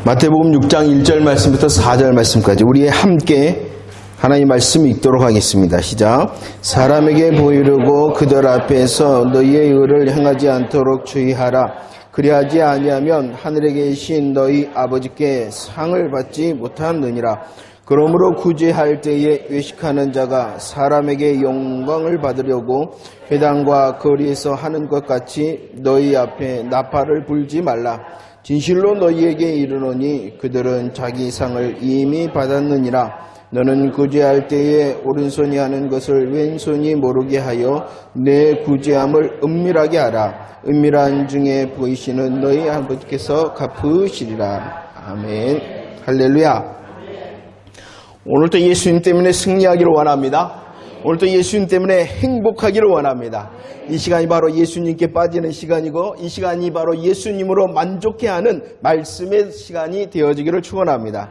마태복음 6장 1절 말씀부터 4절 말씀까지 우리 함께 하나님 말씀 읽도록 하겠습니다. 시작. 사람에게 보이려고 그들 앞에서 너희의 의를 행하지 않도록 주의하라. 그리하지 아니하면 하늘에 계신 너희 아버지께 상을 받지 못하느니라. 그러므로 구제할 때에 외식하는 자가 사람에게 영광을 받으려고 회당과 거리에서 하는 것 같이 너희 앞에 나팔을 불지 말라. 진실로 너희에게 이르노니 그들은 자기 상을 이미 받았느니라. 너는 구제할 때에 오른손이 하는 것을 왼손이 모르게 하여 내 구제함을 은밀하게 하라. 은밀한 중에 보이시는 너희 아버지께서 갚으시리라. 아멘. 할렐루야. 오늘도 예수님 때문에 승리하기를 원합니다. 오늘도 예수님 때문에 행복하기를 원합니다. 이 시간이 바로 예수님께 빠지는 시간이고 이 시간이 바로 예수님으로 만족해하는 말씀의 시간이 되어지기를 축원합니다.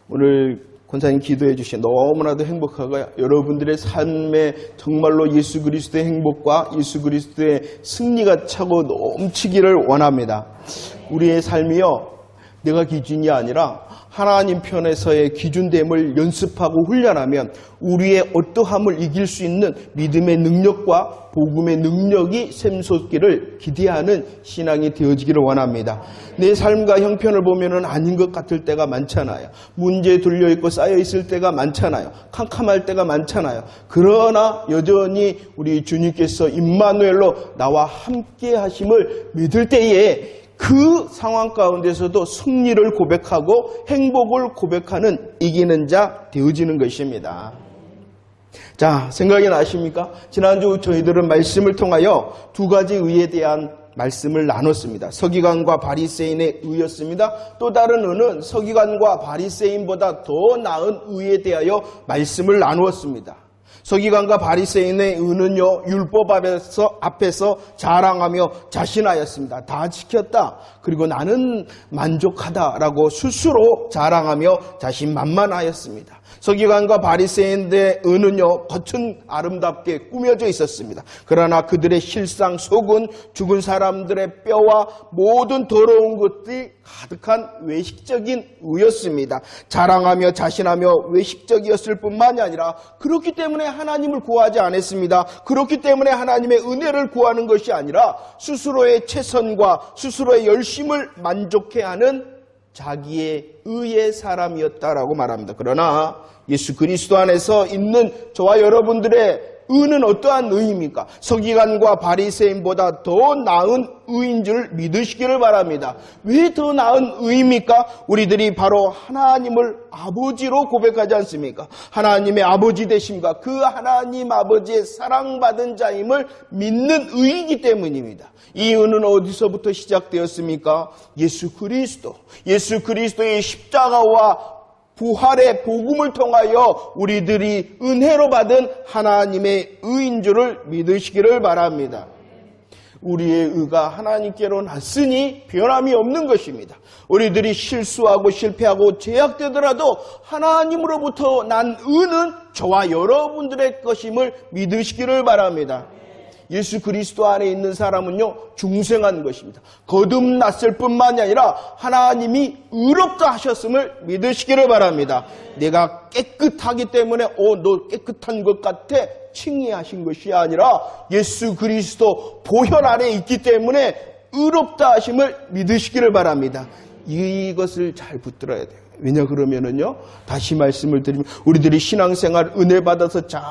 오늘 권사님 기도해 주신 너무나도 행복하고 여러분들의 삶에 정말로 예수 그리스도의 행복과 예수 그리스도의 승리가 차고 넘치기를 원합니다. 우리의 삶이요, 내가 기준이 아니라 하나님 편에서의 기준됨을 연습하고 훈련하면 우리의 어떠함을 이길 수 있는 믿음의 능력과 복음의 능력이 샘솟기를 기대하는 신앙이 되어지기를 원합니다. 내 삶과 형편을 보면은 아닌 것 같을 때가 많잖아요. 문제에 둘려있고 쌓여있을 때가 많잖아요. 캄캄할 때가 많잖아요. 그러나 여전히 우리 주님께서 임마누엘로 나와 함께 하심을 믿을 때에 그 상황 가운데서도 승리를 고백하고 행복을 고백하는 이기는 자 되어지는 것입니다. 자, 생각이 나십니까? 지난주 저희들은 말씀을 통하여 두 가지 의에 대한 말씀을 나눴습니다. 서기관과 바리새인의 의였습니다. 또 다른 의는 서기관과 바리새인보다 더 나은 의에 대하여 말씀을 나누었습니다. 서기관과 바리새인의 의는요, 율법 앞에서 자랑하며 자신하였습니다. 다 지켰다. 그리고 나는 만족하다라고 스스로 자랑하며 자신만만하였습니다. 서기관과 바리새인의 의는요, 겉은 아름답게 꾸며져 있었습니다. 그러나 그들의 실상 속은 죽은 사람들의 뼈와 모든 더러운 것들이 가득한 외식적인 의였습니다. 자랑하며 자신하며 외식적이었을 뿐만이 아니라 그렇기 때문에 하나님을 구하지 않았습니다. 그렇기 때문에 하나님의 은혜를 구하는 것이 아니라 스스로의 최선과 스스로의 열심을 만족해하는 자기의 의의 사람이었다라고 말합니다. 그러나 예수 그리스도 안에서 있는 저와 여러분들의 의는 어떠한 의입니까? 서기관과 바리새인보다 더 나은 의인 줄 믿으시기를 바랍니다. 왜 더 나은 의입니까? 우리들이 바로 하나님을 아버지로 고백하지 않습니까? 하나님의 아버지 되심과 그 하나님 아버지의 사랑받은 자임을 믿는 의이기 때문입니다. 이 의는 어디서부터 시작되었습니까? 예수 그리스도의 십자가와 부활의 복음을 통하여 우리들이 은혜로 받은 하나님의 의인 줄을 믿으시기를 바랍니다. 우리의 의가 하나님께로 났으니 변함이 없는 것입니다. 우리들이 실수하고 실패하고 제약되더라도 하나님으로부터 난 의는 저와 여러분들의 것임을 믿으시기를 바랍니다. 예수 그리스도 안에 있는 사람은요, 중생한 것입니다. 거듭났을 뿐만이 아니라 하나님이 의롭다 하셨음을 믿으시기를 바랍니다. 내가 깨끗하기 때문에 너 깨끗한 것 같아 칭의하신 것이 아니라 예수 그리스도 보혈 안에 있기 때문에 의롭다 하심을 믿으시기를 바랍니다. 이것을 잘 붙들어야 돼요. 왜냐 그러면은요, 다시 말씀을 드리면 우리들이 신앙생활 은혜 받아서 잘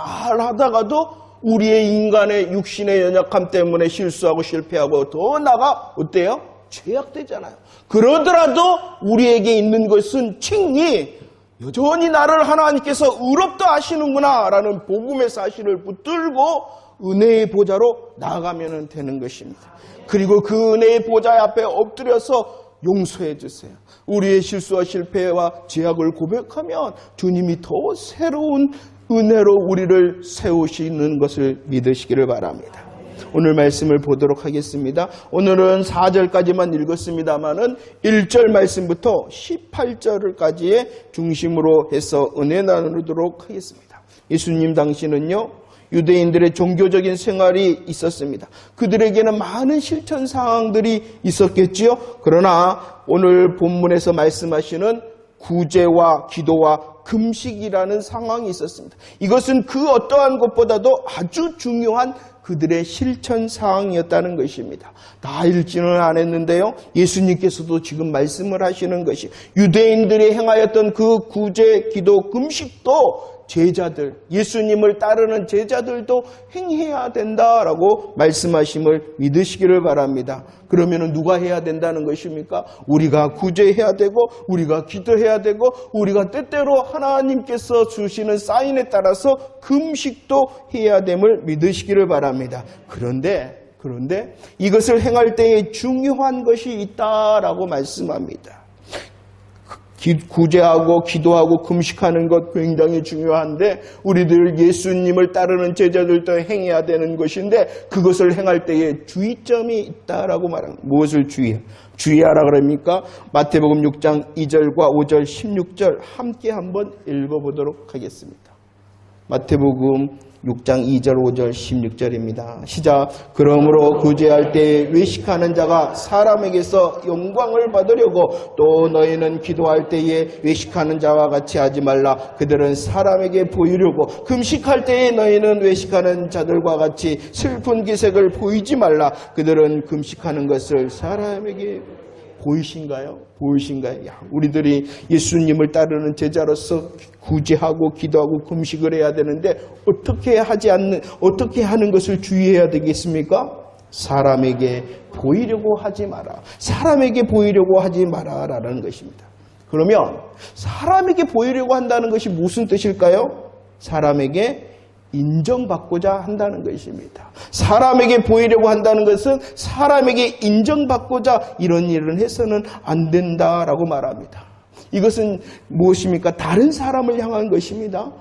하다가도 우리의 인간의 육신의 연약함 때문에 실수하고 실패하고 더 나아가 어때요? 죄악되잖아요. 그러더라도 우리에게 있는 것은 칭이 여전히 나를 하나님께서 의롭다 하시는구나 라는 복음의 사실을 붙들고 은혜의 보좌로 나아가면 되는 것입니다. 그리고 그 은혜의 보좌 앞에 엎드려서 용서해 주세요. 우리의 실수와 실패와 죄악을 고백하면 주님이 더 새로운 은혜로 우리를 세우시는 것을 믿으시기를 바랍니다. 오늘 말씀을 보도록 하겠습니다. 오늘은 4절까지만 읽었습니다만은 1절 말씀부터 18절까지의 중심으로 해서 은혜 나누도록 하겠습니다. 예수님 당신은요, 유대인들의 종교적인 생활이 있었습니다. 그들에게는 많은 실천 사항들이 있었겠지요. 그러나 오늘 본문에서 말씀하시는 구제와 기도와 금식이라는 상황이 있었습니다. 이것은 그 어떠한 것보다도 아주 중요한 그들의 실천 사항이었다는 것입니다. 다 읽지는 않았는데요. 예수님께서도 지금 말씀을 하시는 것이 유대인들이 행하였던 그 구제, 기도, 금식도 제자들, 예수님을 따르는 제자들도 행해야 된다라고 말씀하심을 믿으시기를 바랍니다. 그러면 누가 해야 된다는 것입니까? 우리가 구제해야 되고 우리가 기도해야 되고 우리가 때때로 하나님께서 주시는 사인에 따라서 금식도 해야 됨을 믿으시기를 바랍니다. 그런데 이것을 행할 때에 중요한 것이 있다라고 말씀합니다. 구제하고 기도하고 금식하는 것 굉장히 중요한데 우리들 예수님을 따르는 제자들도 행해야 되는 것인데 그것을 행할 때에 주의점이 있다라고 말합니다. 무엇을 주의하라 그럽니까? 마태복음 6장 2절과 5절 16절 함께 한번 읽어보도록 하겠습니다. 마태복음 6장 2절 5절 16절입니다. 시작. 그러므로 구제할 때 외식하는 자가 사람에게서 영광을 받으려고 또 너희는 기도할 때에 외식하는 자와 같이 하지 말라. 그들은 사람에게 보이려고 금식할 때에 너희는 외식하는 자들과 같이 슬픈 기색을 보이지 말라. 그들은 금식하는 것을 사람에게 보이신가요? 야, 우리들이 예수님을 따르는 제자로서 구제하고 기도하고 금식을 해야 되는데 어떻게 하는 것을 주의해야 되겠습니까? 사람에게 보이려고 하지 마라. 사람에게 보이려고 하지 마라라는 것입니다. 그러면 사람에게 보이려고 한다는 것이 무슨 뜻일까요? 사람에게 인정받고자 한다는 것입니다. 사람에게 보이려고 한다는 것은 사람에게 인정받고자 이런 일을 해서는 안 된다라고 말합니다. 이것은 무엇입니까? 다른 사람을 향한 것입니다.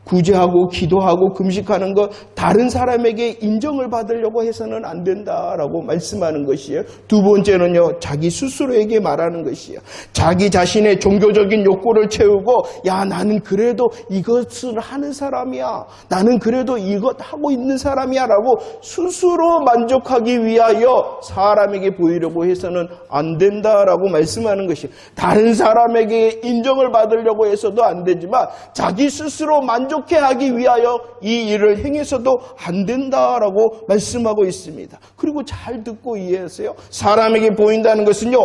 구제하고 기도하고 금식하는 것 다른 사람에게 인정을 받으려고 해서는 안 된다라고 말씀하는 것이에요. 두 번째는요, 자기 스스로에게 말하는 것이에요. 자기 자신의 종교적인 욕구를 채우고 야, 나는 그래도 이것을 하는 사람이야. 나는 그래도 이것 하고 있는 사람이야 라고 스스로 만족하기 위하여 사람에게 보이려고 해서는 안 된다라고 말씀하는 것이에요. 다른 사람에게 인정을 받으려고 해서도 안 되지만 자기 스스로 만족해 하기 위하여 이 일을 행해서도 안 된다라고 말씀하고 있습니다. 그리고 잘 듣고 이해하세요. 사람에게 보인다는 것은요,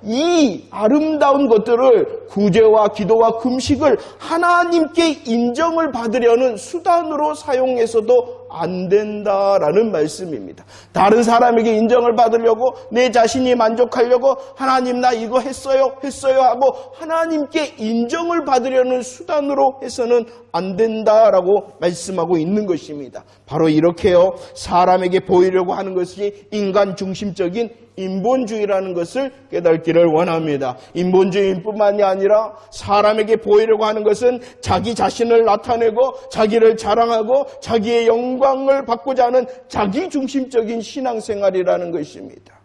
이 아름다운 것들을 구제와 기도와 금식을 하나님께 인정을 받으려는 수단으로 사용해서도 안 된다라는 말씀입니다. 다른 사람에게 인정을 받으려고 내 자신이 만족하려고 하나님 나 이거 했어요 하고 하나님께 인정을 받으려는 수단으로 해서는 안 된다라고 말씀하고 있는 것입니다. 바로 이렇게요, 사람에게 보이려고 하는 것이 인간 중심적인 인본주의라는 것을 깨닫기를 원합니다. 인본주의뿐만이 아니라 사람에게 보이려고 하는 것은 자기 자신을 나타내고 자기를 자랑하고 자기의 영광을 받고자 하는 자기 중심적인 신앙생활이라는 것입니다.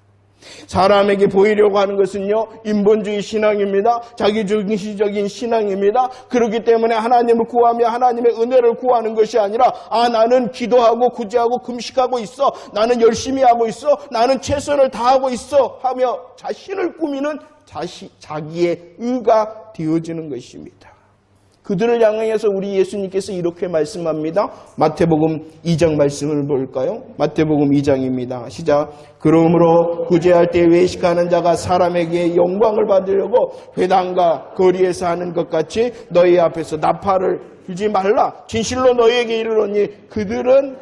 사람에게 보이려고 하는 것은요, 인본주의 신앙입니다. 자기중심적인 신앙입니다. 그렇기 때문에 하나님을 구하며 하나님의 은혜를 구하는 것이 아니라 나는 기도하고 구제하고 금식하고 있어, 나는 열심히 하고 있어, 나는 최선을 다하고 있어 하며 자신을 꾸미는 자기의 의가 되어지는 것입니다. 그들을 향해서 우리 예수님께서 이렇게 말씀합니다. 마태복음 2장 말씀을 볼까요? 마태복음 2장입니다. 시작. 그러므로 구제할 때 외식하는 자가 사람에게 영광을 받으려고 회당과 거리에서 하는 것 같이 너희 앞에서 나팔을 불지 말라. 진실로 너희에게 이르노니 그들은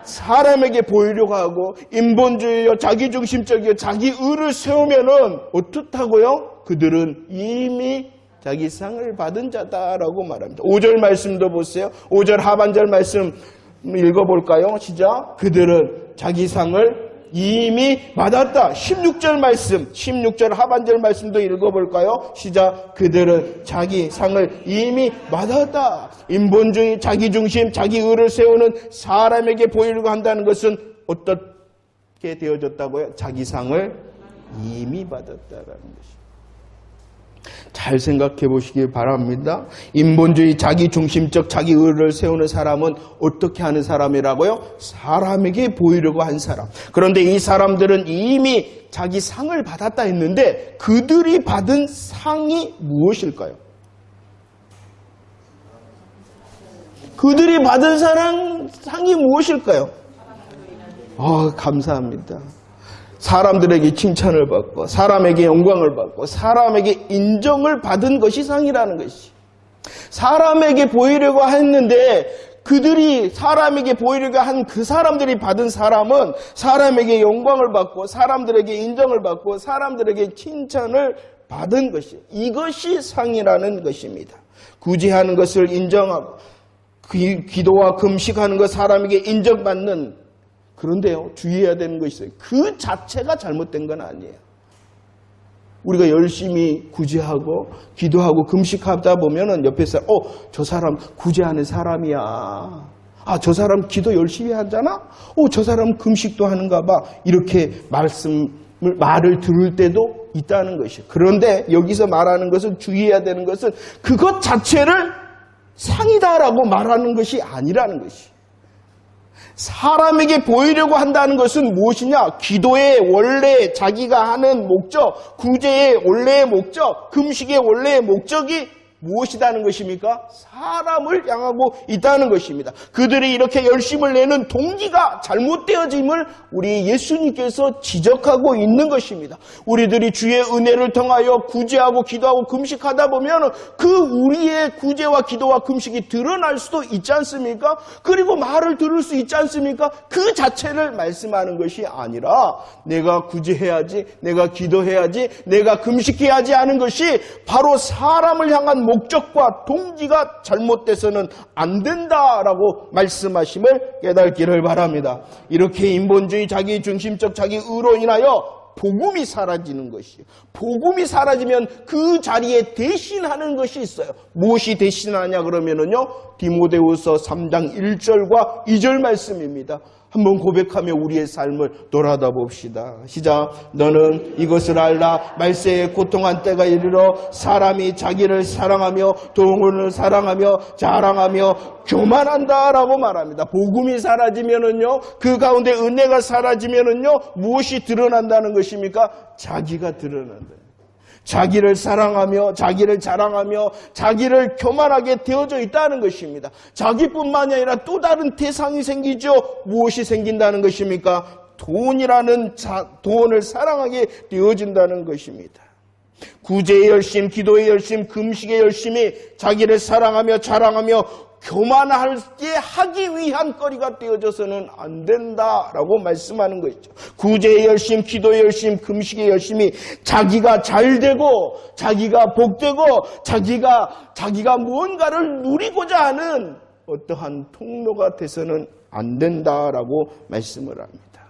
사람에게 보이려고 하고 인본주의요, 자기중심적이요, 자기 의를 세우면은 어떻다고요? 그들은 이미 자기 상을 받은 자다라고 말합니다. 5절 말씀도 보세요. 5절 하반절 말씀 읽어볼까요? 시작. 그들은 자기 상을 이미 받았다. 16절 말씀, 16절 하반절 말씀도 읽어볼까요? 시작. 그들은 자기 상을 이미 받았다. 인본주의, 자기중심, 자기 의를 세우는 사람에게 보이려고 한다는 것은 어떻게 되어졌다고요? 자기 상을 이미 받았다라는 것입니다. 잘 생각해 보시기 바랍니다. 인본주의 자기중심적 자기의를 세우는 사람은 어떻게 하는 사람이라고요? 사람에게 보이려고 한 사람. 그런데 이 사람들은 이미 자기 상을 받았다 했는데 그들이 받은 상이 무엇일까요? 그들이 받은 상이 무엇일까요? 감사합니다. 사람들에게 칭찬을 받고 사람에게 영광을 받고 사람에게 인정을 받은 것이 상이라는 것이. 사람에게 보이려고 했는데 그들이 사람에게 보이려고 한 그 사람들이 받은 사람은 사람에게 영광을 받고 사람들에게 인정을 받고 사람들에게 칭찬을 받은 것이. 이것이 상이라는 것입니다. 구제하는 것을 인정하고 기도와 금식하는 것 사람에게 인정받는. 그런데요, 주의해야 되는 것이 있어요. 그 자체가 잘못된 건 아니에요. 우리가 열심히 구제하고 기도하고 금식하다 보면은 옆에서 저 사람 구제하는 사람이야. 저 사람 기도 열심히 하잖아. 저 사람 금식도 하는가 봐. 이렇게 말을 들을 때도 있다는 것이에요. 그런데 여기서 말하는 것은 주의해야 되는 것은 그것 자체를 상이다라고 말하는 것이 아니라는 것이. 사람에게 보이려고 한다는 것은 무엇이냐? 기도의 원래 자기가 하는 목적, 구제의 원래의 목적, 금식의 원래의 목적이 무엇이라는 것입니까? 사람을 향하고 있다는 것입니다. 그들이 이렇게 열심을 내는 동기가 잘못되어짐을 우리 예수님께서 지적하고 있는 것입니다. 우리들이 주의 은혜를 통하여 구제하고 기도하고 금식하다 보면 그 우리의 구제와 기도와 금식이 드러날 수도 있지 않습니까? 그리고 말을 들을 수 있지 않습니까? 그 자체를 말씀하는 것이 아니라 내가 구제해야지, 내가 기도해야지, 내가 금식해야지 하는 것이 바로 사람을 향한 목적과 동기가 잘못돼서는 안 된다라고 말씀하심을 깨닫기를 바랍니다. 이렇게 인본주의 자기중심적 자기의로 인하여 복음이 사라지는 것이에요. 복음이 사라지면 그 자리에 대신하는 것이 있어요. 무엇이 대신하냐 그러면은요, 디모데후서 3장 1절과 2절 말씀입니다. 한번 고백하며 우리의 삶을 돌아다 봅시다. 시작. 너는 이것을 알라. 말세에 고통한 때가 이르러 사람이 자기를 사랑하며 돈을 사랑하며 자랑하며 교만한다라고 말합니다. 복음이 사라지면은요, 그 가운데 은혜가 사라지면은요, 무엇이 드러난다는 것입니까? 자기가 드러난다. 자기를 사랑하며 자기를 자랑하며 자기를 교만하게 되어져 있다는 것입니다. 자기뿐만이 아니라 또 다른 대상이 생기죠. 무엇이 생긴다는 것입니까? 돈을 사랑하게 되어진다는 것입니다. 구제의 열심, 기도의 열심, 금식의 열심이 자기를 사랑하며 자랑하며 교만하게 하기 위한 거리가 되어져서는 안 된다라고 말씀하는 것이죠. 구제의 열심, 기도의 열심, 금식의 열심이 자기가 잘되고 자기가 복되고 자기가 무언가를 누리고자 하는 어떠한 통로가 돼서는 안 된다라고 말씀을 합니다.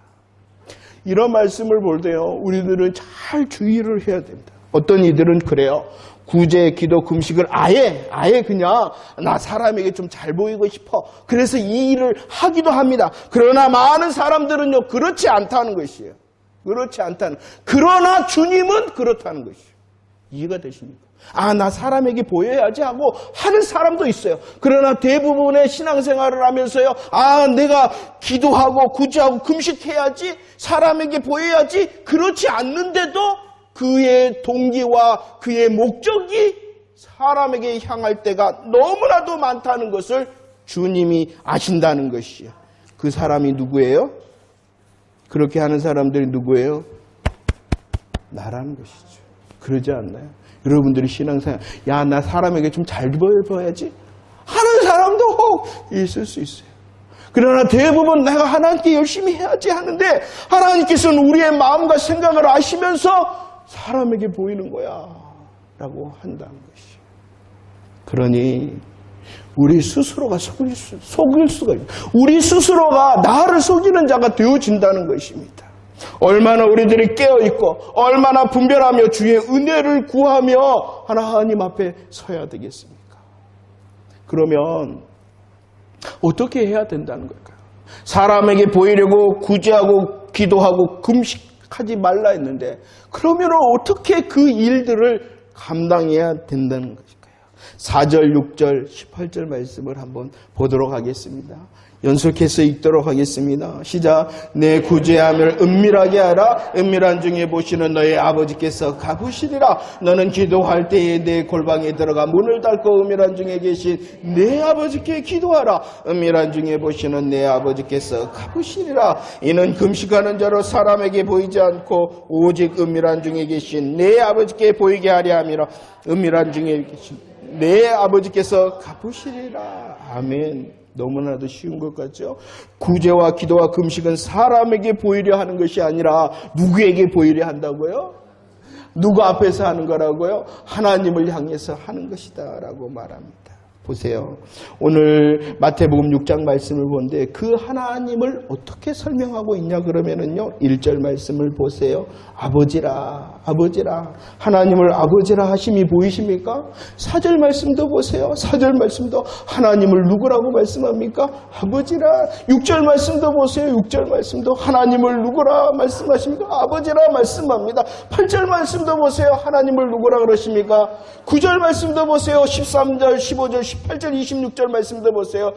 이런 말씀을 볼 때요, 우리들은 잘 주의를 해야 됩니다. 어떤 이들은 그래요. 구제, 기도, 금식을 아예 그냥 나 사람에게 좀 잘 보이고 싶어. 그래서 이 일을 하기도 합니다. 그러나 많은 사람들은요, 그렇지 않다는 것이에요. 그렇지 않다는. 그러나 주님은 그렇다는 것이에요. 이해가 되십니까? 나 사람에게 보여야지 하고 하는 사람도 있어요. 그러나 대부분의 신앙생활을 하면서요, 내가 기도하고 구제하고 금식해야지, 사람에게 보여야지, 그렇지 않는데도 그의 동기와 그의 목적이 사람에게 향할 때가 너무나도 많다는 것을 주님이 아신다는 것이에요. 그 사람이 누구예요? 그렇게 하는 사람들이 누구예요? 나라는 것이죠. 그러지 않나요? 여러분들이 신앙생활, 나 사람에게 좀 잘 보여야지 하는 사람도 있을 수 있어요. 그러나 대부분 내가 하나님께 열심히 해야지 하는데 하나님께서는 우리의 마음과 생각을 아시면서 사람에게 보이는 거야 라고 한다는 것이에요. 그러니 우리 스스로가 속일 수가 있어요. 우리 스스로가 나를 속이는 자가 되어진다는 것입니다. 얼마나 우리들이 깨어있고 얼마나 분별하며 주의 은혜를 구하며 하나님 앞에 서야 되겠습니까? 그러면 어떻게 해야 된다는 걸까요? 사람에게 보이려고 구제하고 기도하고 금식하지 말라 했는데 그러면 어떻게 그 일들을 감당해야 된다는 것일까요? 4절, 6절, 18절 말씀을 한번 보도록 하겠습니다. 연속해서 읽도록 하겠습니다. 시작. 내 구제함을 은밀하게 하라. 은밀한 중에 보시는 너의 아버지께서 갚으시리라. 너는 기도할 때에 내 골방에 들어가 문을 닫고 은밀한 중에 계신 내 아버지께 기도하라. 은밀한 중에 보시는 내 아버지께서 갚으시리라. 이는 금식하는 자로 사람에게 보이지 않고 오직 은밀한 중에 계신 내 아버지께 보이게 하려 함이라. 은밀한 중에 계신 내 아버지께서 갚으시리라. 아멘. 너무나도 쉬운 것 같죠? 구제와 기도와 금식은 사람에게 보이려 하는 것이 아니라 누구에게 보이려 한다고요? 누구 앞에서 하는 거라고요? 하나님을 향해서 하는 것이다 라고 말합니다. 보세요. 오늘 마태복음 6장 말씀을 보는데 그 하나님을 어떻게 설명하고 있냐 그러면은요. 1절 말씀을 보세요. 아버지라, 아버지라. 하나님을 아버지라 하심이 보이십니까? 4절 말씀도 보세요. 4절 말씀도 하나님을 누구라고 말씀합니까? 아버지라. 6절 말씀도 보세요. 6절 말씀도 하나님을 누구라 말씀하십니까? 아버지라 말씀합니다. 8절 말씀도 보세요. 하나님을 누구라 그러십니까? 9절 말씀도 보세요. 13절, 15절, 18절, 26절 말씀도 보세요.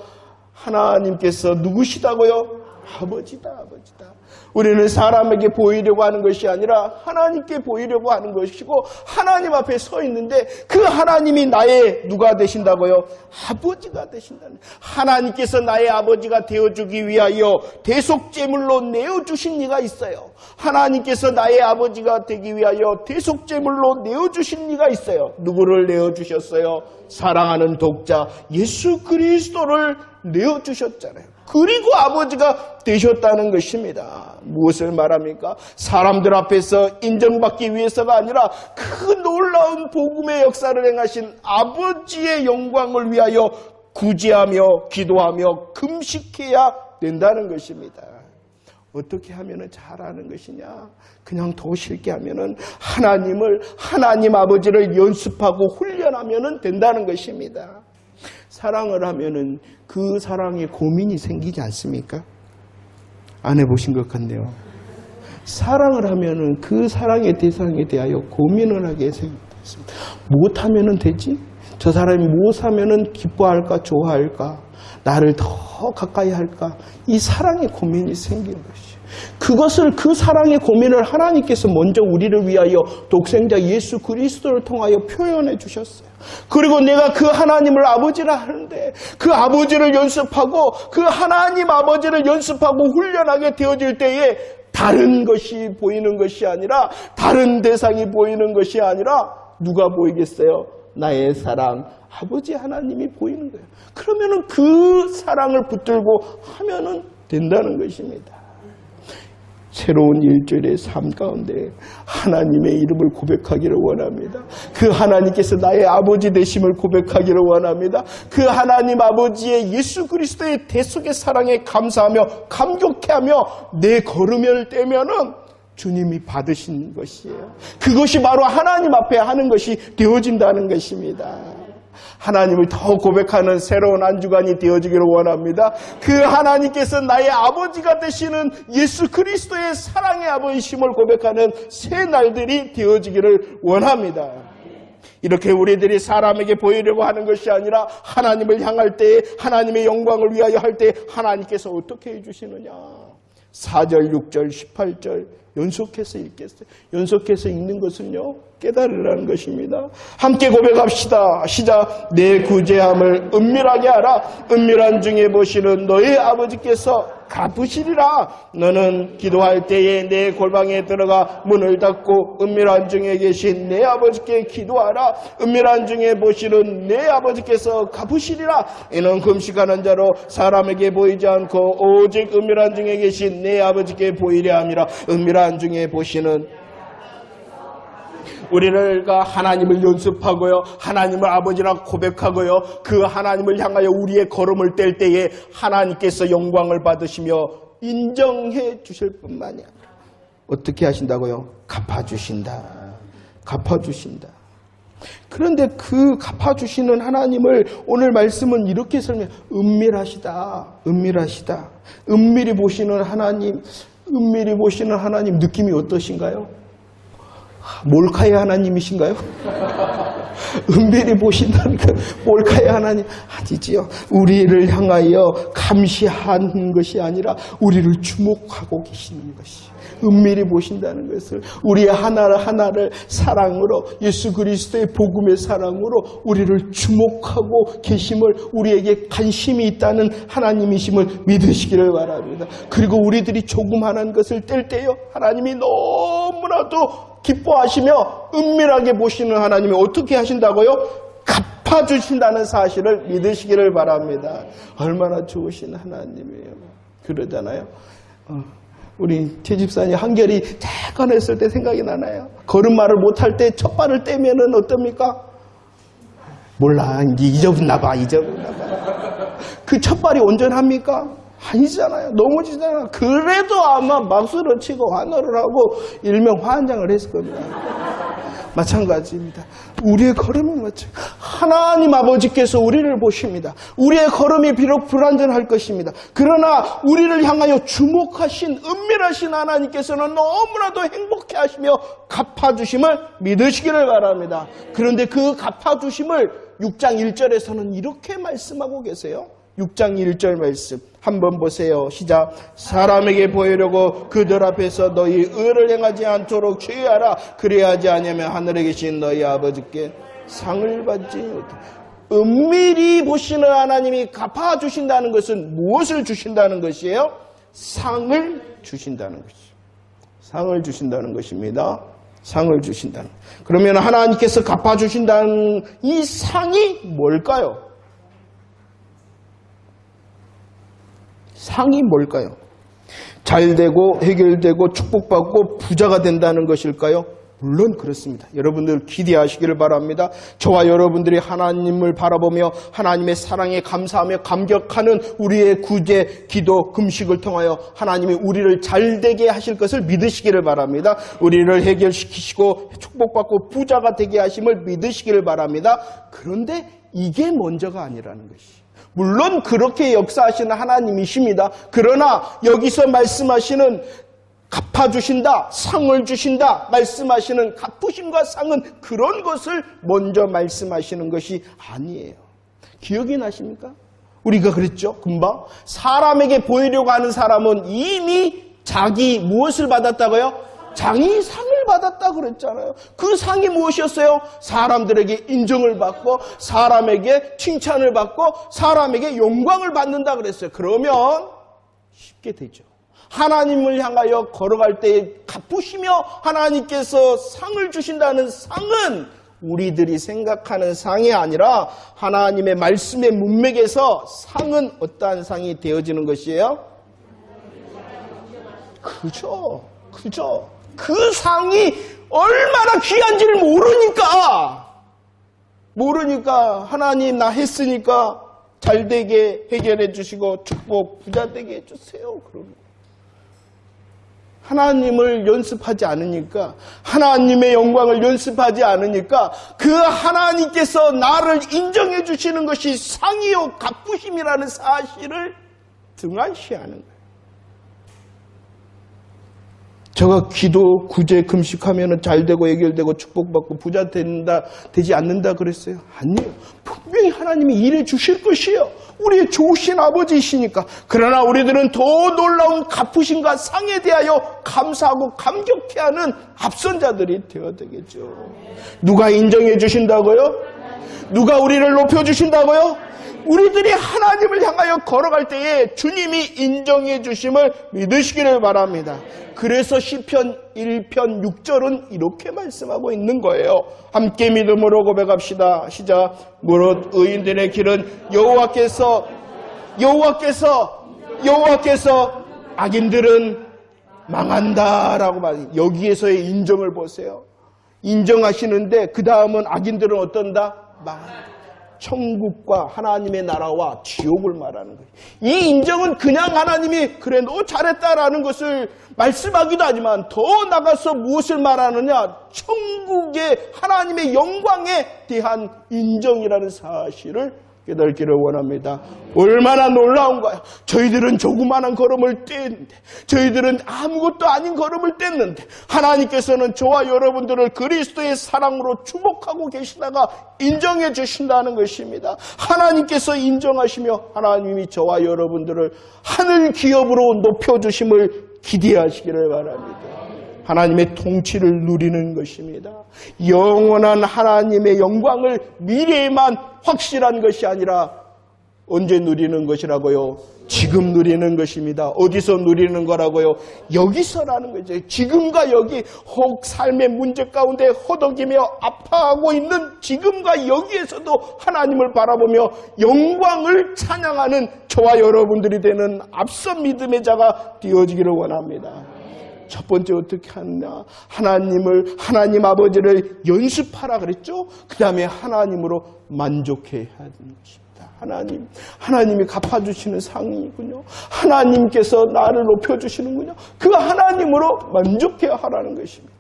하나님께서 누구시다고요? 아버지다, 아버지다. 우리는 사람에게 보이려고 하는 것이 아니라 하나님께 보이려고 하는 것이고 하나님 앞에 서 있는데 그 하나님이 나의 누가 되신다고요? 아버지가 되신다는. 하나님께서 나의 아버지가 되어주기 위하여 대속제물로 내어주신 이가 있어요. 하나님께서 나의 아버지가 되기 위하여 대속제물로 내어주신 이가 있어요. 누구를 내어주셨어요? 사랑하는 독자 예수 그리스도를 내어주셨잖아요. 그리고 아버지가 되셨다는 것입니다. 무엇을 말합니까? 사람들 앞에서 인정받기 위해서가 아니라 그 놀라운 복음의 역사를 행하신 아버지의 영광을 위하여 구제하며 기도하며 금식해야 된다는 것입니다. 어떻게 하면 잘하는 것이냐? 그냥 더 쉽게 하면 하나님 아버지를 연습하고 훈련하면 된다는 것입니다. 사랑을 하면은 그 사랑에 고민이 생기지 않습니까? 안 해보신 것 같네요. 사랑을 하면은 그 사랑의 대상에 대하여 고민을 하게 생겼습니다. 무엇하면은 되지? 저 사람이 무엇하면은 기뻐할까, 좋아할까, 나를 더 가까이 할까? 이 사랑의 고민이 생긴 것이에요. 그 사랑의 고민을 하나님께서 먼저 우리를 위하여 독생자 예수 그리스도를 통하여 표현해 주셨어요. 그리고 내가 그 하나님을 아버지라 하는데 그 아버지를 연습하고 그 하나님 아버지를 연습하고 훈련하게 되어질 때에 다른 것이 보이는 것이 아니라 다른 대상이 보이는 것이 아니라 누가 보이겠어요? 나의 사랑 아버지 하나님이 보이는 거예요. 그러면은 그 사랑을 붙들고 하면은 된다는 것입니다. 새로운 일주일의 삶 가운데 하나님의 이름을 고백하기를 원합니다. 그 하나님께서 나의 아버지 되심을 고백하기를 원합니다. 그 하나님 아버지의 예수 그리스도의 대속의 사랑에 감사하며 감격해하며 내 걸음을 떼면은 주님이 받으신 것이에요. 그것이 바로 하나님 앞에 하는 것이 되어진다는 것입니다. 하나님을 더 고백하는 새로운 한 주간이 되어지기를 원합니다. 그 하나님께서 나의 아버지가 되시는 예수 그리스도의 사랑의 아버지심을 고백하는 새 날들이 되어지기를 원합니다. 이렇게 우리들이 사람에게 보이려고 하는 것이 아니라 하나님을 향할 때 하나님의 영광을 위하여 할 때 하나님께서 어떻게 해주시느냐. 4절, 6절, 18절 연속해서 읽겠어요. 연속해서 읽는 것은요, 깨달으라는 것입니다. 함께 고백합시다. 시작. 내 구제함을 은밀하게 하라. 은밀한 중에 보시는 너의 아버지께서 갚으시리라. 너는 기도할 때에 내 골방에 들어가 문을 닫고 은밀한 중에 계신 내 아버지께 기도하라. 은밀한 중에 보시는 내 아버지께서 갚으시리라. 이는 금식하는 자로 사람에게 보이지 않고 오직 은밀한 중에 계신 내 아버지께 보이려 함이라. 은밀한 중에 보시는 우리가 하나님을 연습하고요, 하나님을 아버지라 고백하고요, 그 하나님을 향하여 우리의 걸음을 뗄 때에 하나님께서 영광을 받으시며 인정해 주실 뿐만이 아니라 어떻게 하신다고요? 갚아주신다. 갚아주신다. 그런데 그 갚아주시는 하나님을 오늘 말씀은 이렇게 설명해요. 은밀하시다. 은밀하시다. 은밀히 보시는 하나님, 은밀히 보시는 하나님 느낌이 어떠신가요? 몰카의 하나님이신가요? 은밀히 보신다는 그 몰카의 하나님 아니지요. 우리를 향하여 감시하는 것이 아니라 우리를 주목하고 계시는 것이, 은밀히 보신다는 것을, 우리의 하나를 사랑으로, 예수 그리스도의 복음의 사랑으로 우리를 주목하고 계심을, 우리에게 관심이 있다는 하나님이심을 믿으시기를 바랍니다. 그리고 우리들이 조그만한 것을 뗄 때요, 하나님이 너무나도 기뻐하시며 은밀하게 보시는 하나님이 어떻게 하신다고요? 갚아주신다는 사실을 믿으시기를 바랍니다. 얼마나 좋으신 하나님이에요. 그러잖아요. 우리 제 집사님 한결이 잠깐 했을 때 생각이 나나요? 걸음마를 못할 때 첫 발을 떼면은 어떻습니까? 몰라, 잊어붙나 봐. 그 첫 발이 온전합니까? 아니잖아요. 넘어지잖아요. 그래도 아마 박수를 치고 환호를 하고 일명 환장을 했을 겁니다. 마찬가지입니다. 우리의 걸음은 마찬가지. 하나님 아버지께서 우리를 보십니다. 우리의 걸음이 비록 불완전할 것입니다. 그러나 우리를 향하여 주목하신 은밀하신 하나님께서는 너무나도 행복해 하시며 갚아주심을 믿으시기를 바랍니다. 그런데 그 갚아주심을 6장 1절에서는 이렇게 말씀하고 계세요. 6장 1절 말씀 한번 보세요. 시작. 사람에게 보이려고 그들 앞에서 너희 의를 행하지 않도록 주의하라. 그래야지 않으면 하늘에 계신 너희 아버지께 상을 받지 못해. 은밀히 보시는 하나님이 갚아주신다는 것은 무엇을 주신다는 것이에요? 상을 주신다는 것이죠. 상을 주신다는 것입니다. 상을 주신다는. 그러면 하나님께서 갚아주신다는 이 상이 뭘까요? 상이 뭘까요? 잘되고 해결되고 축복받고 부자가 된다는 것일까요? 물론 그렇습니다. 여러분들 기대하시기를 바랍니다. 저와 여러분들이 하나님을 바라보며 하나님의 사랑에 감사하며 감격하는 우리의 구제, 기도, 금식을 통하여 하나님이 우리를 잘되게 하실 것을 믿으시기를 바랍니다. 우리를 해결시키시고 축복받고 부자가 되게 하심을 믿으시기를 바랍니다. 그런데 이게 먼저가 아니라는 것이. 물론 그렇게 역사하시는 하나님이십니다. 그러나 여기서 말씀하시는 갚아주신다, 상을 주신다 말씀하시는 갚으심과 상은 그런 것을 먼저 말씀하시는 것이 아니에요. 기억이 나십니까? 우리가 그랬죠. 금방 사람에게 보이려고 하는 사람은 이미 자기 무엇을 받았다고요? 자기 상을 받았다 그랬잖아요. 그 상이 무엇이었어요? 사람들에게 인정을 받고 사람에게 칭찬을 받고 사람에게 영광을 받는다 그랬어요. 그러면 쉽게 되죠. 하나님을 향하여 걸어갈 때에 갚으시며 하나님께서 상을 주신다는 상은 우리들이 생각하는 상이 아니라 하나님의 말씀의 문맥에서 상은 어떠한 상이 되어지는 것이에요? 그죠. 그 상이 얼마나 귀한지를 모르니까 하나님 나 했으니까 잘되게 해결해 주시고 축복 부자 되게 해주세요. 그러면 하나님을 연습하지 않으니까, 하나님의 영광을 연습하지 않으니까 그 하나님께서 나를 인정해 주시는 것이 상이요 갚으심이라는 사실을 등한시하는 거예요. 제가 기도, 구제, 금식하면 잘되고 해결되고 축복받고 부자 되지 않는다 그랬어요? 아니에요. 분명히 하나님이 일해 주실 것이에요. 우리의 좋으신 아버지이시니까. 그러나 우리들은 더 놀라운 갚으심과 상에 대하여 감사하고 감격해하는 앞선 자들이 되어야 되겠죠. 누가 인정해 주신다고요? 누가 우리를 높여주신다고요? 우리들이 하나님을 향하여 걸어갈 때에 주님이 인정해 주심을 믿으시기를 바랍니다. 그래서 시편 1편 6절은 이렇게 말씀하고 있는 거예요. 함께 믿음으로 고백합시다. 시작. 무릇 의인들의 길은 여호와께서 악인들은 망한다라고 말해요. 여기에서의 인정을 보세요. 인정하시는데 그 다음은 악인들은 어떤다? 망한다. 천국과 하나님의 나라와 지옥을 말하는 거예요. 이 인정은 그냥 하나님이 그래 너 잘했다라는 것을 말씀하기도 하지만 더 나가서 무엇을 말하느냐? 천국의 하나님의 영광에 대한 인정이라는 사실을 깨닫기를 원합니다. 얼마나 놀라운가요? 저희들은 조그마한 걸음을 뗐는데, 저희들은 아무것도 아닌 걸음을 뗐는데 하나님께서는 저와 여러분들을 그리스도의 사랑으로 축복하고 계시다가 인정해 주신다는 것입니다. 하나님께서 인정하시며 하나님이 저와 여러분들을 하늘 기업으로 높여주심을 기대하시기를 바랍니다. 하나님의 통치를 누리는 것입니다. 영원한 하나님의 영광을 미래에만 확실한 것이 아니라 언제 누리는 것이라고요? 지금 누리는 것입니다. 어디서 누리는 거라고요? 여기서라는 거죠. 지금과 여기 혹 삶의 문제 가운데 허덕이며 아파하고 있는 지금과 여기에서도 하나님을 바라보며 영광을 찬양하는 저와 여러분들이 되는 앞선 믿음의 자가 되어지기를 원합니다. 첫 번째 어떻게 하느냐? 하나님 아버지를 연습하라 그랬죠? 그 다음에 하나님으로 만족해야 하는 것입니다. 하나님이 갚아주시는 상이군요. 하나님께서 나를 높여주시는군요. 그 하나님으로 만족해야 하라는 것입니다.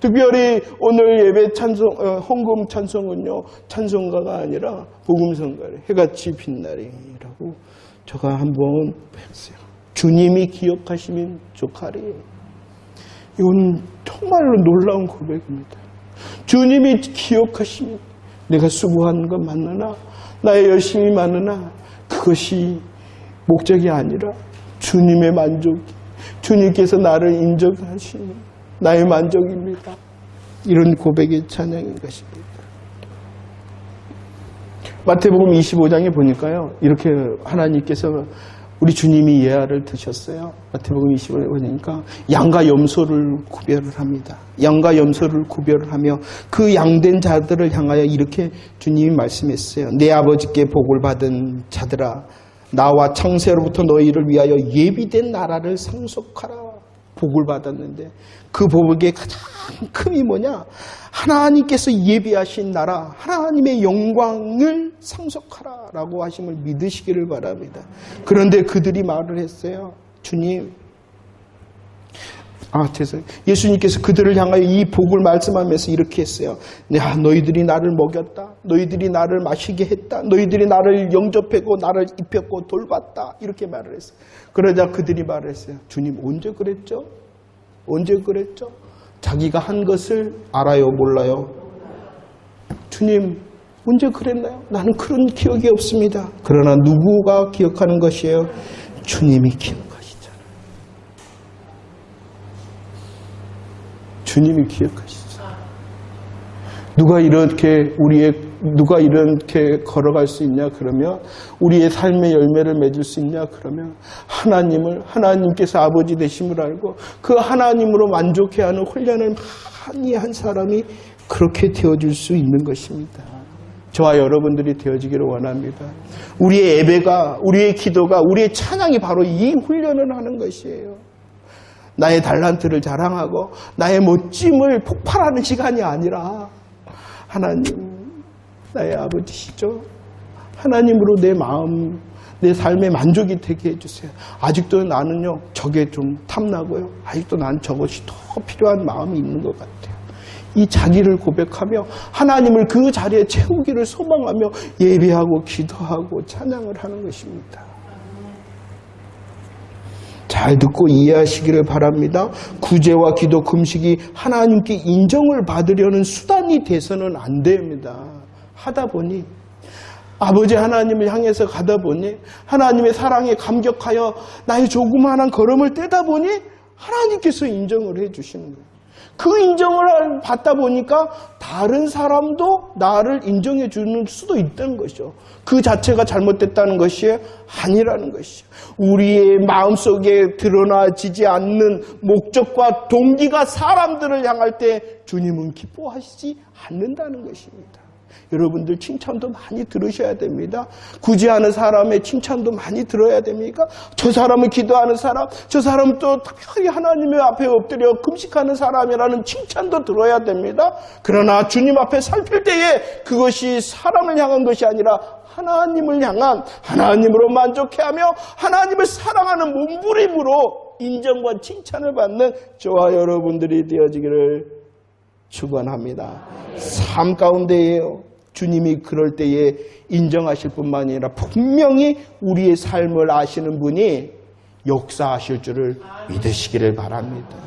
특별히 오늘 예배 헌금 찬송은요, 찬송가가 아니라 복음성가를 해같이 빛나리라고 제가 한번 했어요. 주님이 기억하시면 좋가리. 이건 정말로 놀라운 고백입니다. 주님이 기억하시면 내가 수고하는 건 맞느나 나의 열심이 많으나 그것이 목적이 아니라 주님의 만족, 주님께서 나를 인정하시는 나의 만족입니다. 이런 고백의 찬양인 것입니다. 마태복음 25장에 보니까요, 이렇게 하나님께서 우리 주님이 예화를 드셨어요. 마태복음 25장에 보니까 양과 염소를 구별을 합니다. 양과 염소를 구별을 하며 그 양된 자들을 향하여 이렇게 주님이 말씀했어요. 내 아버지께 복을 받은 자들아, 나와 창세로부터 너희를 위하여 예비된 나라를 상속하라. 복을 받았는데 그 복의 가장 큼이 뭐냐? 하나님께서 예비하신 나라, 하나님의 영광을 상속하라라고 하심을 믿으시기를 바랍니다. 그런데 그들이 말을 했어요. 주님, 예수님께서 그들을 향하여 이 복을 말씀하면서 이렇게 했어요. 야, 너희들이 나를 먹였다. 너희들이 나를 마시게 했다. 너희들이 나를 영접하고 나를 입혔고 돌봤다. 이렇게 말을 했어요. 그러자 그들이 말을 했어요. 주님, 언제 그랬죠? 언제 그랬죠? 자기가 한 것을 알아요, 몰라요? 주님, 언제 그랬나요? 나는 그런 기억이 없습니다. 그러나 누구가 기억하는 것이에요? 주님이 기억하시잖아요. 주님이 기억하시잖아요. 누가 이렇게 걸어갈 수 있냐? 그러면 우리의 삶의 열매를 맺을 수 있냐? 그러면 하나님께서 아버지 되심을 알고 그 하나님으로 만족해야 하는 훈련을 많이 한 사람이 그렇게 되어줄 수 있는 것입니다. 저와 여러분들이 되어지기를 원합니다. 우리의 예배가, 우리의 기도가, 우리의 찬양이 바로 이 훈련을 하는 것이에요. 나의 달란트를 자랑하고 나의 멋짐을 폭발하는 시간이 아니라 하나님, 나의 아버지시죠. 하나님으로 내 마음, 내 삶의 만족이 되게 해주세요. 아직도 나는요, 저게 좀 탐나고요. 아직도 난 저것이 더 필요한 마음이 있는 것 같아요. 이 자기를 고백하며 하나님을 그 자리에 채우기를 소망하며 예배하고 기도하고 찬양을 하는 것입니다. 잘 듣고 이해하시기를 바랍니다. 구제와 기도, 금식이 하나님께 인정을 받으려는 수단이 돼서는 안 됩니다. 하다 보니 아버지 하나님을 향해서 가다 보니 하나님의 사랑에 감격하여 나의 조그마한 걸음을 떼다 보니 하나님께서 인정을 해주시는 거예요. 그 인정을 받다 보니까 다른 사람도 나를 인정해 주는 수도 있다는 것이죠. 그 자체가 잘못됐다는 것이 아니라는 것이죠. 우리의 마음속에 드러나지지 않는 목적과 동기가 사람들을 향할 때 주님은 기뻐하시지 않는다는 것입니다. 여러분들 칭찬도 많이 들으셔야 됩니다. 구제하는 사람의 칭찬도 많이 들어야 됩니까? 저 사람은 기도하는 사람, 저 사람은 또 특별히 하나님의 앞에 엎드려 금식하는 사람이라는 칭찬도 들어야 됩니다. 그러나 주님 앞에 살필 때에 그것이 사람을 향한 것이 아니라 하나님을 향한, 하나님으로 만족해하며 하나님을 사랑하는 몸부림으로 인정과 칭찬을 받는 저와 여러분들이 되어지기를 축원합니다. 삶 가운데에요. 주님이 그럴 때에 인정하실 뿐만 아니라 분명히 우리의 삶을 아시는 분이 역사하실 줄을 믿으시기를 바랍니다.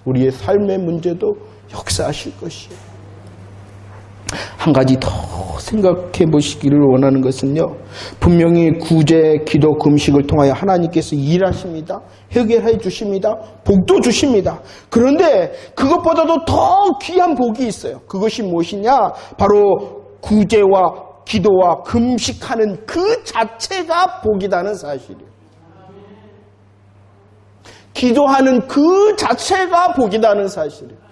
우리의 삶의 문제도 역사하실 것이에요. 한 가지 더 생각해 보시기를 원하는 것은요, 분명히 구제, 기도, 금식을 통하여 하나님께서 일하십니다. 해결해 주십니다. 복도 주십니다. 그런데 그것보다도 더 귀한 복이 있어요. 그것이 무엇이냐? 바로 구제와 기도와 금식하는 그 자체가 복이라는 사실이에요. 기도하는 그 자체가 복이라는 사실이에요.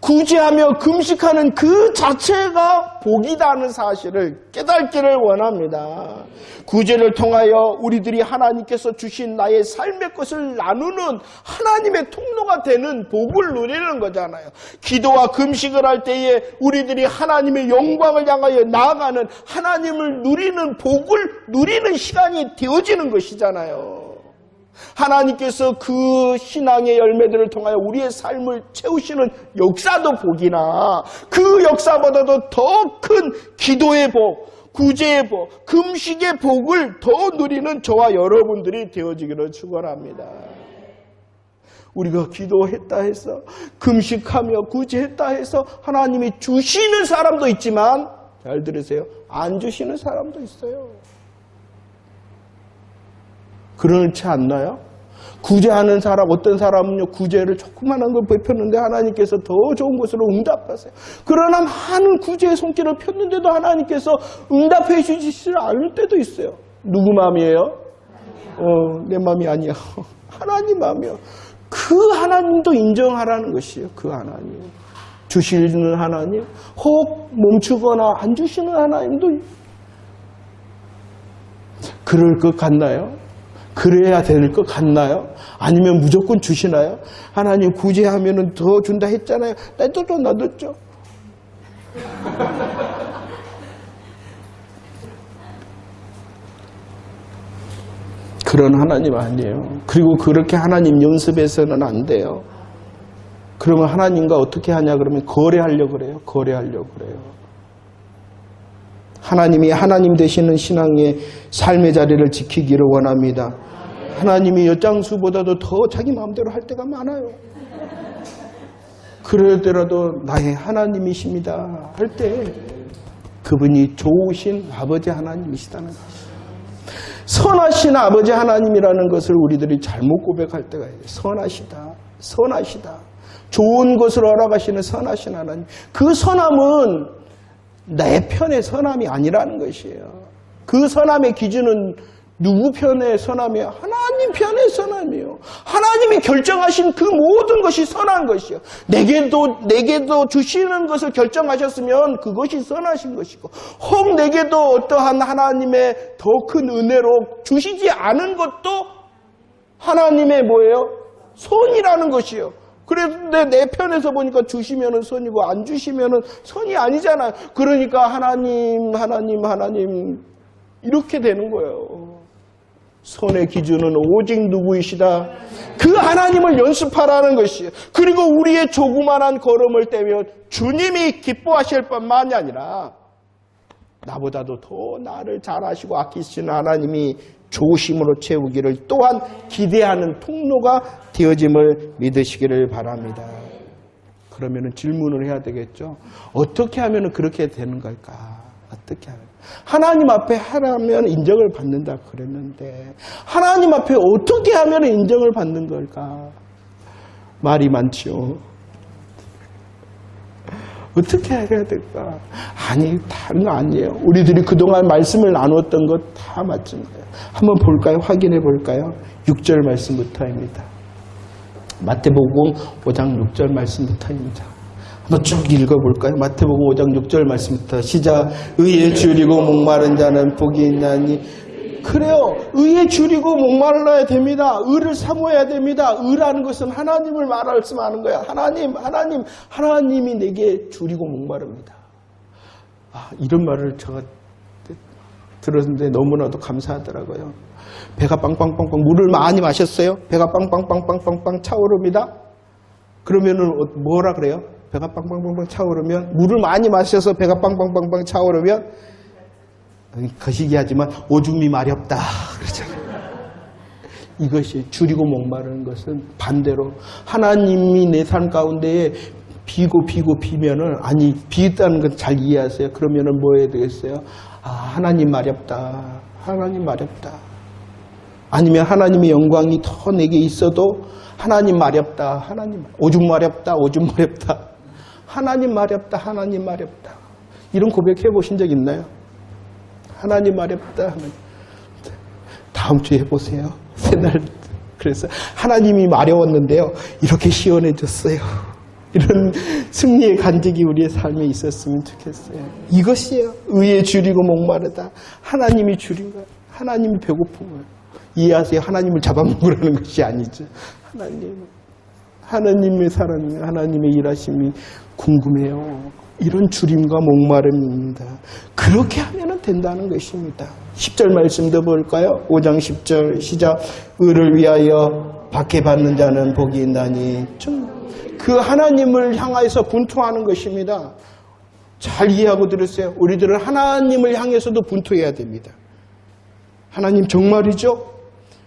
구제하며 금식하는 그 자체가 복이라는 사실을 깨닫기를 원합니다. 구제를 통하여 우리들이 하나님께서 주신 나의 삶의 것을 나누는 하나님의 통로가 되는 복을 누리는 거잖아요. 기도와 금식을 할 때에 우리들이 하나님의 영광을 향하여 나아가는 하나님을 누리는 복을 누리는 시간이 되어지는 것이잖아요. 하나님께서 그 신앙의 열매들을 통하여 우리의 삶을 채우시는 역사도 복이나 그 역사보다도 더 큰 기도의 복, 구제의 복, 금식의 복을 더 누리는 저와 여러분들이 되어지기를 축원합니다. 우리가 기도했다 해서 금식하며 구제했다 해서 하나님이 주시는 사람도 있지만 잘 들으세요. 안 주시는 사람도 있어요. 그렇지 않나요? 구제하는 사람, 어떤 사람은요, 구제를 조그만한 걸 베폈는데 하나님께서 더 좋은 것으로 응답하세요. 그러나 많은 구제의 손길을 폈는데도 하나님께서 응답해 주시지 않을 때도 있어요. 누구 마음이에요? 내 마음이 아니야. 하나님 마음이요. 그 하나님도 인정하라는 것이에요. 그 하나님. 주시는 하나님, 혹 멈추거나 안 주시는 하나님도 그럴 것 같나요? 그래야 될 것 같나요? 아니면 무조건 주시나요? 하나님 구제하면 더 준다 했잖아요. 나도 놔뒀죠. 그런 하나님 아니에요. 그리고 그렇게 하나님 연습해서는 안 돼요. 그러면 하나님과 어떻게 하냐 그러면 거래하려고 그래요. 거래하려고 그래요. 하나님이 하나님 되시는 신앙의 삶의 자리를 지키기를 원합니다. 하나님이 엿장수보다도 더 자기 마음대로 할 때가 많아요. 그러더라도 나의 하나님이십니다 할 때 그분이 좋으신 아버지 하나님이시다는 것이죠. 선하신 아버지 하나님이라는 것을 우리들이 잘못 고백할 때가 있어요. 선하시다. 선하시다. 좋은 것을 허락하시는 선하신 하나님. 그 선함은 내 편의 선함이 아니라는 것이에요. 그 선함의 기준은 누구 편의 선함이에요? 하나님 편의 선함이에요. 하나님이 결정하신 그 모든 것이 선한 것이에요. 내게도 주시는 것을 결정하셨으면 그것이 선하신 것이고, 혹 내게도 어떠한 하나님의 더 큰 은혜로 주시지 않은 것도 하나님의 뭐예요? 선이라는 것이에요. 그런데 내 편에서 보니까 주시면은 선이고 안 주시면은 선이 아니잖아요. 그러니까 하나님 이렇게 되는 거예요. 선의 기준은 오직 누구이시다? 그 하나님을 연습하라는 것이에요. 그리고 우리의 조그만한 걸음을 떼면 주님이 기뻐하실 뿐만이 아니라 나보다도 더 나를 잘 아시고 아끼시는 하나님이 조심으로 채우기를 또한 기대하는 통로가 되어짐을 믿으시기를 바랍니다. 그러면 질문을 해야 되겠죠. 어떻게 하면 그렇게 되는 걸까? 어떻게 하면? 하나님 앞에 하라면 인정을 받는다 그랬는데 하나님 앞에 어떻게 하면 인정을 받는 걸까? 말이 많죠. 어떻게 해야 될까? 아니, 다른 거 아니에요. 우리들이 그동안 말씀을 나눴던 것 다 맞춘 거예요. 한번 볼까요? 확인해 볼까요? 6절 말씀부터입니다. 마태복음 5장 6절 말씀부터입니다. 한번 쭉 읽어볼까요? 마태복음 5장 6절 말씀부터 시작. 의에 줄이고 목마른 자는 복이 있나니. 그래요. 의에 줄이고 목말라야 됩니다. 의를 사모해야 됩니다. 의라는 것은 하나님을 말씀하는 거야. 하나님이 내게 줄이고 목마릅니다. 이런 말을 제가 들었는데 너무나도 감사하더라고요. 배가 빵빵빵빵 물을 많이 마셨어요. 배가 빵빵빵빵빵빵 차오릅니다. 그러면은 뭐라 그래요? 배가 빵빵빵빵 차오르면, 물을 많이 마셔서 배가 빵빵빵빵 차오르면, 거시기하지만 오줌이 마렵다 그러잖아요. 이것이 줄이고 목마르는 것은 반대로 하나님이 내 삶 가운데에 비면은, 아니 비있다는 건 잘 이해하세요. 그러면은 뭐 해야 되겠어요? 아, 하나님 마렵다. 하나님 마렵다. 아니면 하나님의 영광이 더 내게 있어도 하나님 마렵다. 하나님 오줌 마렵다. 오줌 마렵다. 하나님 마렵다. 하나님 마렵다. 이런 고백해 보신 적 있나요? 하나님 마렵다. 하나님. 다음 주에 해보세요. 새날. 그래서 하나님이 마려웠는데요. 이렇게 시원해졌어요. 이런 승리의 간증이 우리의 삶에 있었으면 좋겠어요. 이것이에요. 의에 줄이고 목마르다. 하나님이 줄인 거예요. 하나님이 배고픈 거예요. 이해하세요? 하나님을 잡아먹으라는 것이 아니죠. 하나님의 사랑이, 하나님의 일하심이 궁금해요. 이런 줄임과 목마름입니다. 그렇게 하면 된다는 것입니다. 10절 말씀도 볼까요? 5장 10절 시작. 의를 위하여 박해받는 자는 복이 있나니. 그 하나님을 향해서 분투하는 것입니다. 잘 이해하고 들으세요. 우리들은 하나님을 향해서도 분투해야 됩니다. 하나님 정말이죠?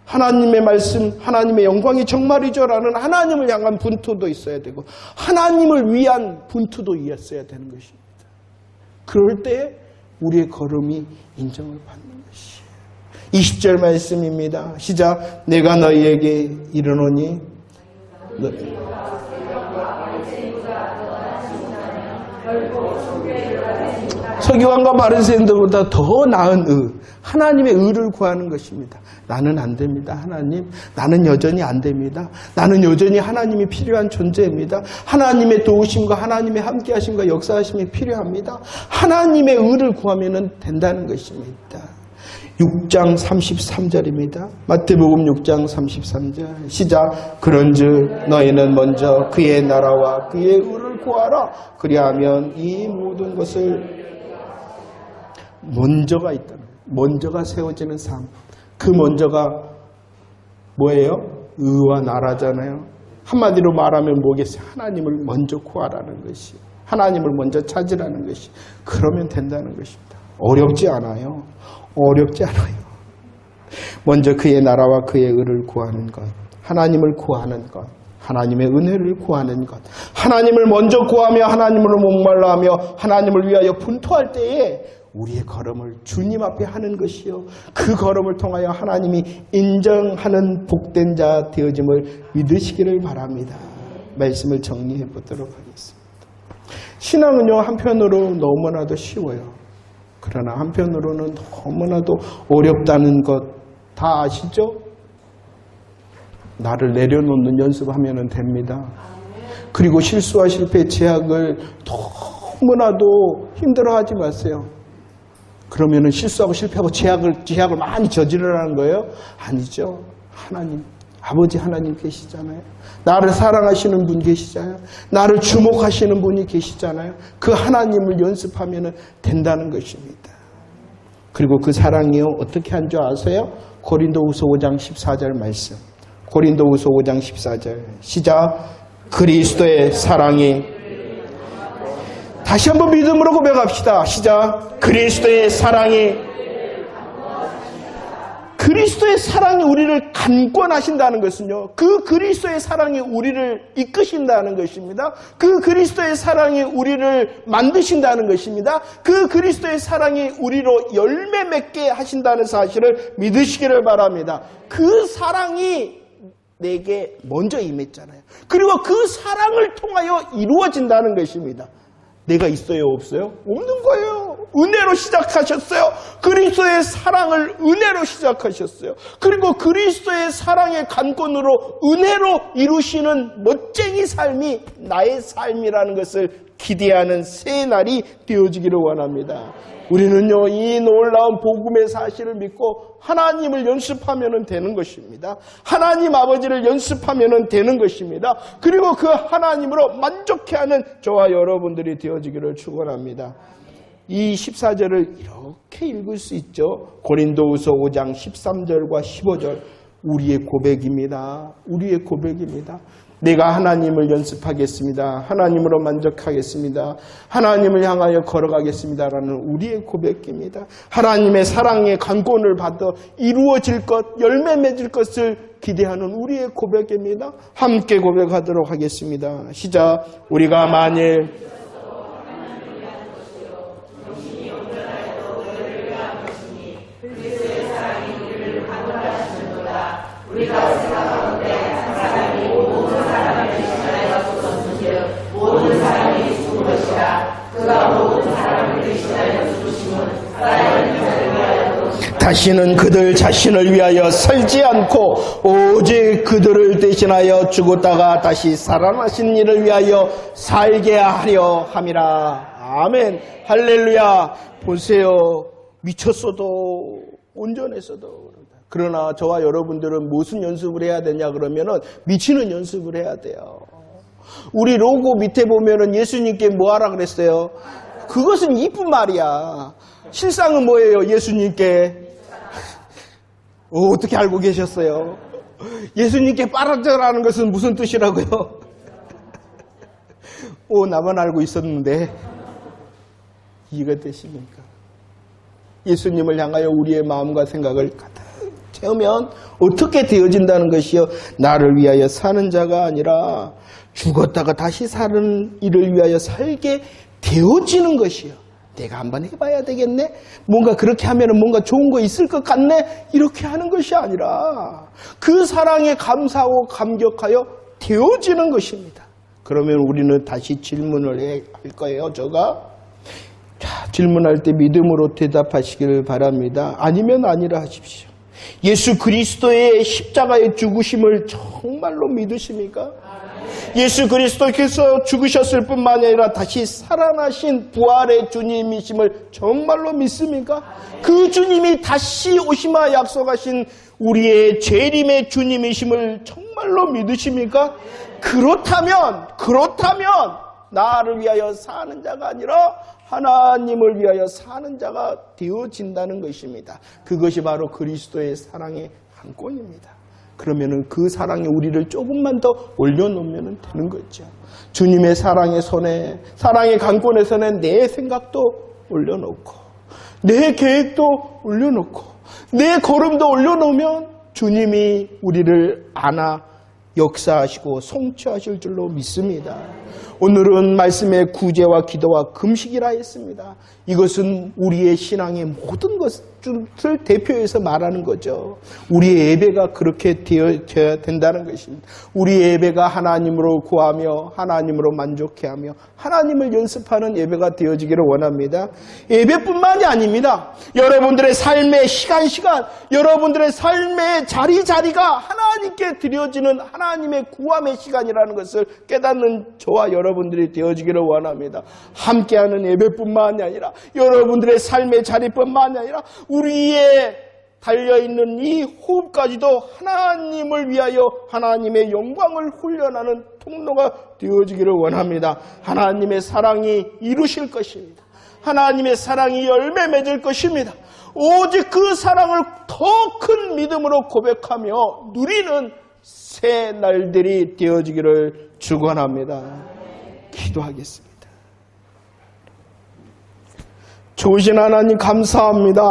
하나님의 말씀, 하나님의 영광이 정말이죠? 라는 하나님을 향한 분투도 있어야 되고, 하나님을 위한 분투도 있어야 되는 것입니다. 그럴 때 우리의 걸음이 인정을 받는 것이에요. 20절 말씀입니다. 시작. 내가 너희에게 이르노니 서기관과 바리새인들보다 더 나은 의, 하나님의 의를 구하는 것입니다. 나는 안 됩니다. 하나님, 나는 여전히 안 됩니다. 나는 여전히 하나님이 필요한 존재입니다. 하나님의 도우심과 하나님의 함께하심과 역사하심이 필요합니다. 하나님의 의를 구하면 된다는 것입니다. 6장 33절입니다. 마태복음 6장 33절 시작. 그런즉 너희는 먼저 그의 나라와 그의 의를 구하라. 그리하면 이 모든 것을, 먼저가 있다. 먼저가 세워지는 삶. 그 먼저가 뭐예요? 의와 나라잖아요. 한마디로 말하면 뭐겠어요? 하나님을 먼저 구하라는 것이, 하나님을 먼저 찾으라는 것이. 그러면 된다는 것입니다. 어렵지 않아요. 어렵지 않아요. 먼저 그의 나라와 그의 의를 구하는 것, 하나님을 구하는 것, 하나님의 은혜를 구하는 것, 하나님을 먼저 구하며 하나님으로 목말라하며 하나님을 위하여 분투할 때에 우리의 걸음을 주님 앞에 하는 것이요, 그 걸음을 통하여 하나님이 인정하는 복된 자 되어짐을 믿으시기를 바랍니다. 말씀을 정리해 보도록 하겠습니다. 신앙은요, 한편으로 너무나도 쉬워요. 그러나 한편으로는 너무나도 어렵다는 것 다 아시죠? 나를 내려놓는 연습하면 됩니다. 그리고 실수와 실패, 제약을 너무나도 힘들어하지 마세요. 그러면은 실수하고 실패하고 제약을 많이 저지르라는 거예요? 아니죠. 하나님, 아버지 하나님 계시잖아요. 나를 사랑하시는 분 계시잖아요. 나를 주목하시는 분이 계시잖아요. 그 하나님을 연습하면 된다는 것입니다. 그리고 그 사랑이요, 어떻게 한 줄 아세요? 고린도후서 5장 14절 말씀. 고린도후서 5장 14절 시작. 그리스도의 사랑이, 다시 한번 믿음으로 고백합시다. 시작. 그리스도의 사랑이, 그리스도의 사랑이 우리를 간권하신다는 것은요, 그 그리스도의 사랑이 우리를 이끄신다는 것입니다. 그 그리스도의 사랑이 우리를 만드신다는 것입니다. 그 그리스도의 사랑이 우리로 열매 맺게 하신다는 사실을 믿으시기를 바랍니다. 그 사랑이 내게 먼저 임했잖아요. 그리고 그 사랑을 통하여 이루어진다는 것입니다. 내가 있어요, 없어요? 없는 거예요. 은혜로 시작하셨어요. 그리스도의 사랑을 은혜로 시작하셨어요. 그리고 그리스도의 사랑의 간권으로 은혜로 이루시는 멋쟁이 삶이 나의 삶이라는 것을 기대하는 새 날이 되어지기를 원합니다. 우리는요, 이 놀라운 복음의 사실을 믿고 하나님을 연습하면 되는 것입니다. 하나님 아버지를 연습하면 되는 것입니다. 그리고 그 하나님으로 만족해하는 저와 여러분들이 되어지기를 축원합니다. 이 14절을 이렇게 읽을 수 있죠. 고린도후서 5장 13절과 15절, 우리의 고백입니다. 우리의 고백입니다. 내가 하나님을 연습하겠습니다. 하나님으로 만족하겠습니다. 하나님을 향하여 걸어가겠습니다라는 우리의 고백입니다. 하나님의 사랑의 강권을 받아 이루어질 것, 열매 맺을 것을 기대하는 우리의 고백입니다. 함께 고백하도록 하겠습니다. 시작. 우리가 만일 우리가 생각하는데 한 사람이 모든 사람을 대신하여 죽었는즉 모든 사람이 죽은 것이라. 그가 모든 사람을 대신하여 죽으심은 살아있는 자를 위하여 다시는 그들 자신을 위하여 살지 않고 오직 그들을 대신하여 죽었다가 다시 살아나신 이를 위하여 살게 하려 함이라. 아멘. 할렐루야. 보세요. 미쳤어도 온전했어도 그러나 저와 여러분들은 무슨 연습을 해야 되냐 그러면은 미치는 연습을 해야 돼요. 우리 로고 밑에 보면은 예수님께 뭐 하라 그랬어요? 그것은 이쁜 말이야. 실상은 뭐예요? 예수님께 어떻게 알고 계셨어요? 예수님께 빠르자라는 것은 무슨 뜻이라고요? 나만 알고 있었는데 이해가 되십니까? 예수님을 향하여 우리의 마음과 생각을 가득 채우면 어떻게 되어진다는 것이요? 나를 위하여 사는 자가 아니라 죽었다가 다시 사는 이를 위하여 살게 되어지는 것이요. 내가 한번 해봐야 되겠네? 뭔가 그렇게 하면 뭔가 좋은 거 있을 것 같네? 이렇게 하는 것이 아니라 그 사랑에 감사하고 감격하여 되어지는 것입니다. 그러면 우리는 다시 질문을 할 거예요. 질문할 때 믿음으로 대답하시기를 바랍니다. 아니면 아니라 하십시오. 예수 그리스도의 십자가의 죽으심을 정말로 믿으십니까? 예수 그리스도께서 죽으셨을 뿐만 아니라 다시 살아나신 부활의 주님이심을 정말로 믿습니까? 그 주님이 다시 오시마 약속하신 우리의 재림의 주님이심을 정말로 믿으십니까? 그렇다면 나를 위하여 사는 자가 아니라 하나님을 위하여 사는 자가 되어진다는 것입니다. 그것이 바로 그리스도의 사랑의 한권입니다. 그러면은 그 사랑에 우리를 조금만 더 올려놓으면 되는 거죠. 주님의 사랑의 손에, 사랑의 강권의 손에 내 생각도 올려놓고, 내 계획도 올려놓고, 내 걸음도 올려놓으면 주님이 우리를 안아 역사하시고 성취하실 줄로 믿습니다. 오늘은 말씀의 구제와 기도와 금식이라 했습니다. 이것은 우리의 신앙의 모든 것을 대표해서 말하는 거죠. 우리의 예배가 그렇게 되어야 된다는 것입니다. 우리의 예배가 하나님으로 구하며 하나님으로 만족해하며 하나님을 연습하는 예배가 되어지기를 원합니다. 예배뿐만이 아닙니다. 여러분들의 삶의 시간 여러분들의 삶의 자리가 하나님께 드려지는 하나님의 구함의 시간이라는 것을 깨닫는 저와 여러분들이 되어지기를 원합니다. 함께하는 예배뿐만이 아니라 여러분들의 삶의 자리뿐만이 아니라 우리의 달려있는 이 호흡까지도 하나님을 위하여 하나님의 영광을 훈련하는 통로가 되어지기를 원합니다. 하나님의 사랑이 이루실 것입니다. 하나님의 사랑이 열매 맺을 것입니다. 오직 그 사랑을 더 큰 믿음으로 고백하며 누리는 새 날들이 되어지기를 축원합니다. 기도하겠습니다. 좋으신 하나님 감사합니다.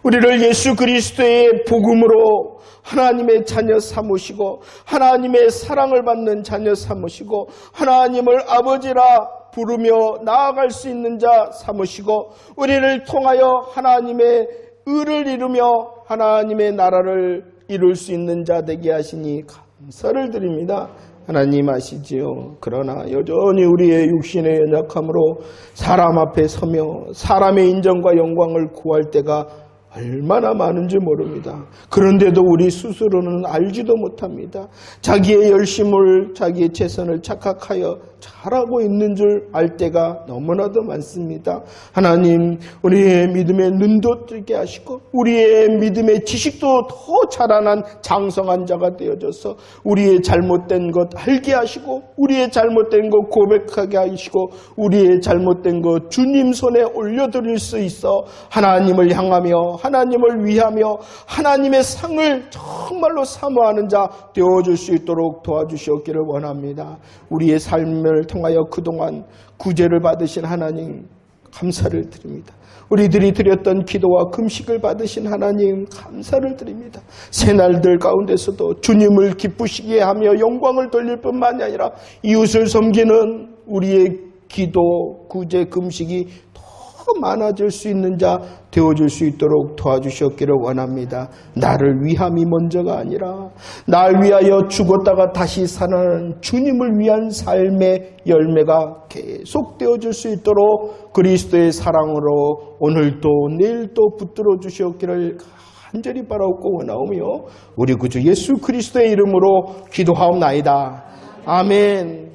우리를 예수 그리스도의 복음으로 하나님의 자녀 삼으시고 하나님의 사랑을 받는 자녀 삼으시고 하나님을 아버지라 부르며 나아갈 수 있는 자 삼으시고 우리를 통하여 하나님의 의를 이루며 하나님의 나라를 이룰 수 있는 자 되게 하시니 감사를 드립니다. 하나님 아시지요. 그러나 여전히 우리의 육신의 연약함으로 사람 앞에 서며 사람의 인정과 영광을 구할 때가 얼마나 많은지 모릅니다. 그런데도 우리 스스로는 알지도 못합니다. 자기의 열심을, 자기의 최선을 착각하여 잘하고 있는 줄 알 때가 너무나도 많습니다. 하나님, 우리의 믿음의 눈도 뜨게 하시고 우리의 믿음의 지식도 더 자라난 장성한 자가 되어져서 우리의 잘못된 것 알게 하시고 우리의 잘못된 것 고백하게 하시고 우리의 잘못된 것 주님 손에 올려드릴 수 있어 하나님을 향하며 하나님을 위하며 하나님의 상을 정말로 사모하는 자 되어줄 수 있도록 도와주시옵기를 원합니다. 우리의 삶을 통하여 그동안 구제를 받으신 하나님 감사를 드립니다. 우리들이 드렸던 기도와 금식을 받으신 하나님 감사를 드립니다. 새날들 가운데서도 주님을 기쁘시게 하며 영광을 돌릴 뿐만이 아니라 이웃을 섬기는 우리의 기도, 구제, 금식이 더 많아질 수 있는 자 되어줄 수 있도록 도와주셨기를 원합니다. 나를 위함이 먼저가 아니라 날 위하여 죽었다가 다시 살아나는 주님을 위한 삶의 열매가 계속 되어줄 수 있도록 그리스도의 사랑으로 오늘도 내일도 붙들어 주셨기를 간절히 바라옵고 원하오며 우리 구주 예수 그리스도의 이름으로 기도하옵나이다. 아멘.